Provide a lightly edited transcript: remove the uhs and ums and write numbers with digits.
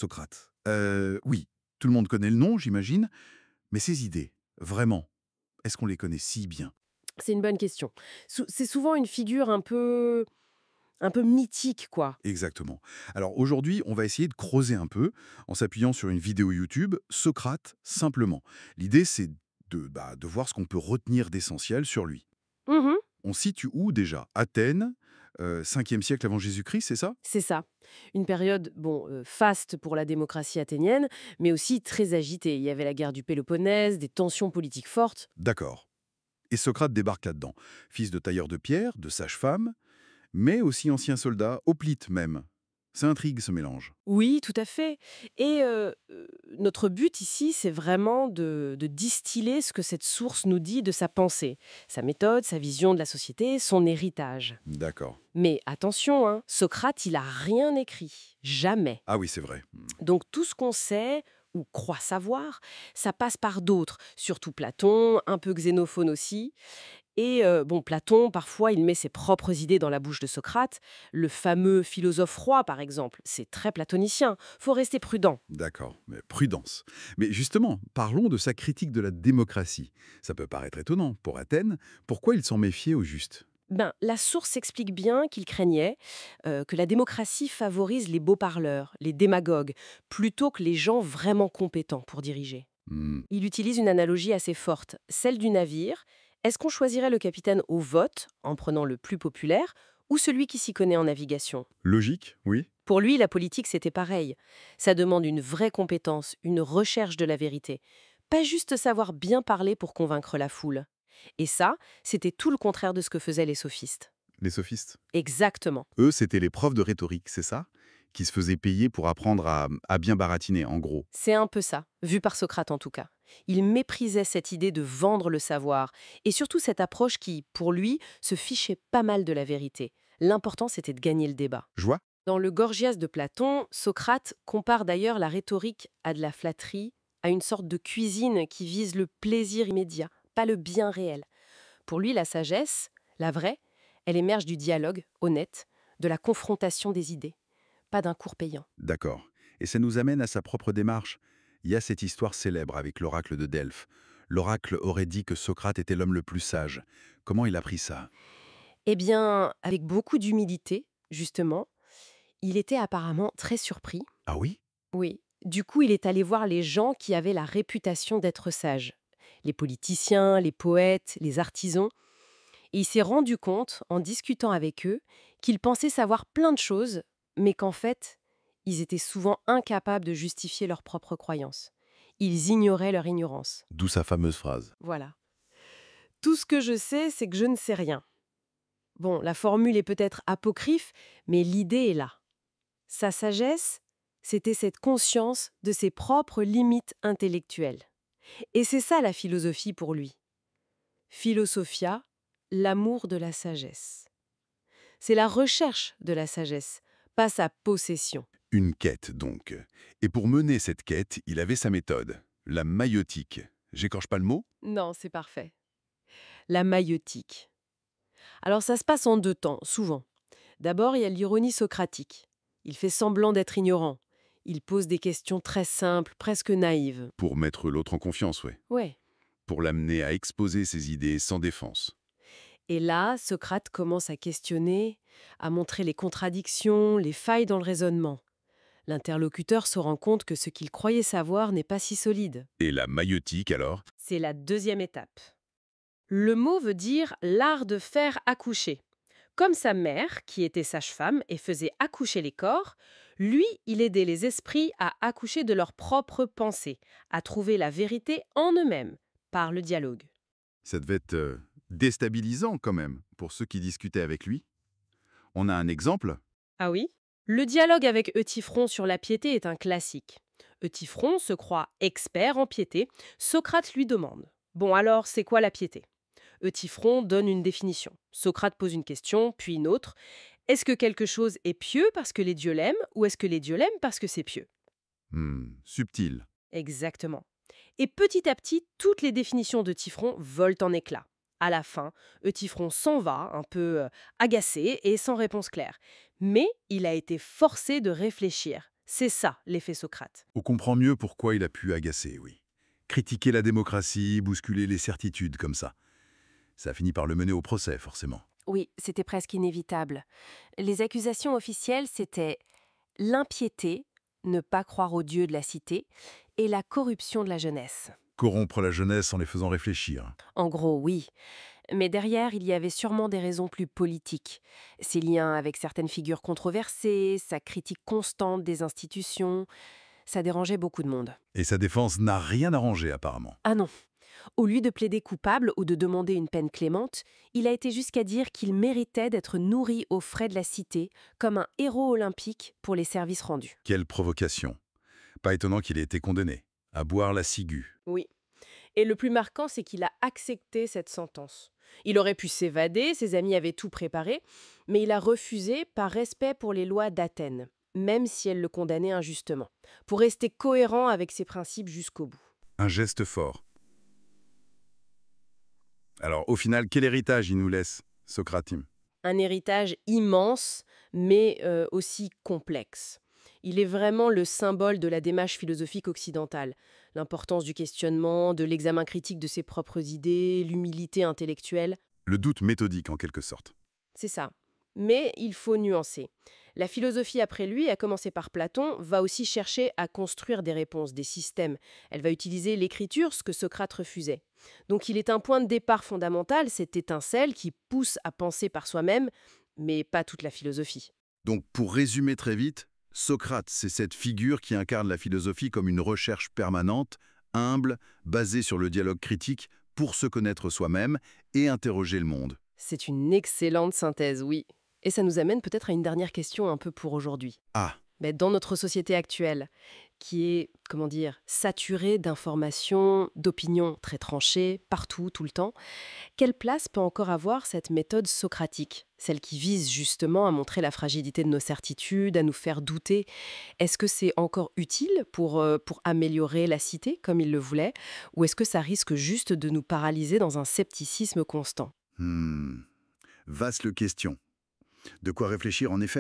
Socrate. Oui, tout le monde connaît le nom, j'imagine, mais ses idées, vraiment, est-ce qu'on les connaît si bien? C'est une bonne question. C'est souvent une figure un peu mythique, quoi. Exactement. Alors aujourd'hui, on va essayer de creuser un peu en s'appuyant sur une vidéo YouTube, Socrate, simplement. L'idée, c'est de voir ce qu'on peut retenir d'essentiel sur lui. Mhm. On situe où déjà? Athènes, 5e siècle avant Jésus-Christ, c'est ça? C'est ça. Une période, bon, faste pour la démocratie athénienne, mais aussi très agitée. Il y avait la guerre du Péloponnèse, des tensions politiques fortes. D'accord. Et Socrate débarque là-dedans. Fils de tailleur de pierre, de sage-femme, mais aussi ancien soldat, hoplite même. Ça intrigue ce mélange. Oui, tout à fait. Et notre but ici, c'est vraiment de distiller ce que cette source nous dit de sa pensée, sa méthode, sa vision de la société, son héritage. D'accord. Mais attention, hein, Socrate, il a rien écrit. Jamais. Ah oui, c'est vrai. Donc tout ce qu'on sait ou croit savoir, ça passe par d'autres, surtout Platon, un peu Xénophone aussi. Et bon, Platon, parfois, il met ses propres idées dans la bouche de Socrate. Le fameux philosophe roi, par exemple, c'est très platonicien. Faut rester prudent. D'accord, mais prudence. Mais justement, parlons de sa critique de la démocratie. Ça peut paraître étonnant. Pour Athènes, pourquoi il s'en méfiait au juste? Ben, la source explique bien qu'il craignait que la démocratie favorise les beaux parleurs, les démagogues, plutôt que les gens vraiment compétents pour diriger. Hmm, Il utilise une analogie assez forte, celle du navire. Est-ce qu'on choisirait le capitaine au vote, en prenant le plus populaire, ou celui qui s'y connaît en navigation? logique, oui. Pour lui, la politique, c'était pareil. Ça demande une vraie compétence, une recherche de la vérité. Pas juste savoir bien parler pour convaincre la foule. Et ça, c'était tout le contraire de ce que faisaient les sophistes. Les sophistes. Exactement. Eux, c'était les profs de rhétorique, c'est ça? Qui se faisaient payer pour apprendre à bien baratiner, en gros. C'est un peu ça, vu par Socrate en tout cas. Il méprisait cette idée de vendre le savoir, et surtout cette approche qui, pour lui, se fichait pas mal de la vérité. L'important, c'était de gagner le débat. Je vois. Dans le Gorgias de Platon, Socrate compare d'ailleurs la rhétorique à de la flatterie, à une sorte de cuisine qui vise le plaisir immédiat, pas le bien réel. Pour lui, la sagesse, la vraie, elle émerge du dialogue honnête, de la confrontation des idées, pas d'un cours payant. D'accord. Et ça nous amène à sa propre démarche. Il y a cette histoire célèbre avec l'oracle de Delphes. L'oracle aurait dit que Socrate était l'homme le plus sage. Comment il a pris ça? Eh bien, avec beaucoup d'humilité, justement, il était apparemment très surpris. Ah oui? Oui. Du coup, il est allé voir les gens qui avaient la réputation d'être sages. Les politiciens, les poètes, les artisans. Et il s'est rendu compte, en discutant avec eux, qu'ils pensaient savoir plein de choses, mais qu'en fait, ils étaient souvent incapables de justifier leurs propres croyances. Ils ignoraient leur ignorance. D'où sa fameuse phrase. Voilà. Tout ce que je sais, c'est que je ne sais rien. Bon, la formule est peut-être apocryphe, mais l'idée est là. Sa sagesse, c'était cette conscience de ses propres limites intellectuelles. Et c'est ça la philosophie pour lui. Philosophia, l'amour de la sagesse. C'est la recherche de la sagesse, pas sa possession. Une quête, donc. Et pour mener cette quête, il avait sa méthode. La maïotique. J'écorche pas le mot? Non, c'est parfait. La maïeutique. Alors ça se passe en deux temps, souvent. D'abord, il y a l'ironie socratique. Il fait semblant d'être ignorant. Il pose des questions très simples, presque naïves. Pour mettre l'autre en confiance, ouais. Ouais. Pour l'amener à exposer ses idées sans défense. Et là, Socrate commence à questionner, à montrer les contradictions, les failles dans le raisonnement. L'interlocuteur se rend compte que ce qu'il croyait savoir n'est pas si solide. Et la maïotique, alors? C'est la deuxième étape. Le mot veut dire l'art de faire accoucher. Comme sa mère, qui était sage-femme et faisait accoucher les corps, lui, il aidait les esprits à accoucher de leurs propres pensées, à trouver la vérité en eux-mêmes, par le dialogue. Ça devait être déstabilisant quand même pour ceux qui discutaient avec lui. On a un exemple? Ah oui? Le dialogue avec Euthyphron sur la piété est un classique. Euthyphron se croit expert en piété. Socrate lui demande: Bon alors, c'est quoi la piété? Euthyphron donne une définition. Socrate pose une question, puis une autre. Est-ce que quelque chose est pieux parce que les dieux l'aiment, ou est-ce que les dieux l'aiment parce que c'est pieux? Subtil. Exactement. Et petit à petit, toutes les définitions de Euthyphron volent en éclats. À la fin, Euthyphron s'en va, un peu agacé et sans réponse claire. Mais il a été forcé de réfléchir. C'est ça, l'effet Socrate. On comprend mieux pourquoi il a pu agacer, oui. Critiquer la démocratie, bousculer les certitudes comme ça. Ça a fini par le mener au procès, forcément. Oui, c'était presque inévitable. Les accusations officielles, c'était l'impiété, ne pas croire aux dieux de la cité, et la corruption de la jeunesse. Corrompre la jeunesse en les faisant réfléchir. En gros, oui. Mais derrière, il y avait sûrement des raisons plus politiques. Ses liens avec certaines figures controversées, sa critique constante des institutions, ça dérangeait beaucoup de monde. Et sa défense n'a rien arrangé, apparemment. Ah non. Au lieu de plaider coupable ou de demander une peine clémente, il a été jusqu'à dire qu'il méritait d'être nourri aux frais de la cité, comme un héros olympique pour les services rendus. Quelle provocation. Pas étonnant qu'il ait été condamné. À boire la ciguë. Oui. Et le plus marquant, c'est qu'il a accepté cette sentence. Il aurait pu s'évader, ses amis avaient tout préparé, mais il a refusé par respect pour les lois d'Athènes, même si elles le condamnaient injustement, pour rester cohérent avec ses principes jusqu'au bout. Un geste fort. Alors, au final, quel héritage il nous laisse, Socratime? Un héritage immense, mais aussi complexe. Il est vraiment le symbole de la démarche philosophique occidentale. L'importance du questionnement, de l'examen critique de ses propres idées, l'humilité intellectuelle. Le doute méthodique, en quelque sorte. C'est ça. Mais il faut nuancer. La philosophie après lui, à commencer par Platon, va aussi chercher à construire des réponses, des systèmes. Elle va utiliser l'écriture, ce que Socrate refusait. Donc il est un point de départ fondamental, cette étincelle qui pousse à penser par soi-même, mais pas toute la philosophie. Donc, pour résumer très vite, Socrate, c'est cette figure qui incarne la philosophie comme une recherche permanente, humble, basée sur le dialogue critique pour se connaître soi-même et interroger le monde. C'est une excellente synthèse, oui. Et ça nous amène peut-être à une dernière question un peu pour aujourd'hui. Ah, Mais dans notre société actuelle, qui est, comment dire, saturée d'informations, d'opinions très tranchées, partout, tout le temps, quelle place peut encore avoir cette méthode socratique, celle qui vise justement à montrer la fragilité de nos certitudes, à nous faire douter? Est-ce que c'est encore utile pour améliorer la cité, comme il le voulait, ou est-ce que ça risque juste de nous paralyser dans un scepticisme constant? vaste question. De quoi réfléchir en effet.